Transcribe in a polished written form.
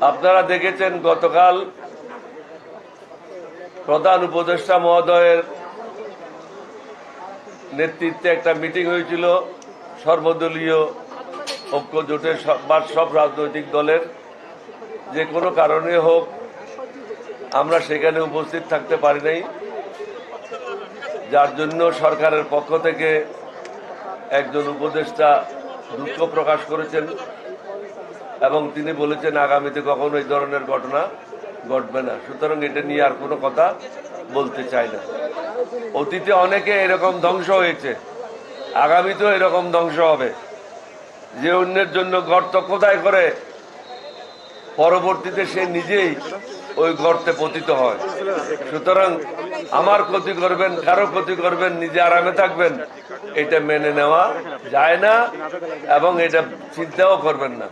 আপনারা দেখেছেন গতকাল প্রধান উপদেষ্টা মহোদয়ের নেতৃত্বে একটা মিটিং হয়েছিল সর্বদলীয় ঐক্য জোটের সব রাজনৈতিক দলের। যে কোনো কারণে হোক আমরা সেখানে উপস্থিত থাকতে পারি নাই, যার জন্য সরকারের পক্ষ থেকে একজন উপদেষ্টা দুঃখ প্রকাশ করেছেন এবং তিনি বলেছেন আগামীতে কখনো এই ধরনের ঘটনা ঘটবে না। সুতরাং এটা নিয়ে আর কোনো কথা বলতে চাই না। অতীতে অনেকে এরকম ধ্বংস হয়েছে, আগামীতেও এরকম ধ্বংস হবে। যে অন্যের জন্য গর্ত খোদাই করে পরবর্তীতে সে নিজেই ওই গর্তে পতিত হয়। সুতরাং আমার ক্ষতি করবেন, কারো ক্ষতি করবেন, নিজে আরামে থাকবেন, এটা মেনে নেওয়া যায় না এবং এটা চিন্তাও করবেন না।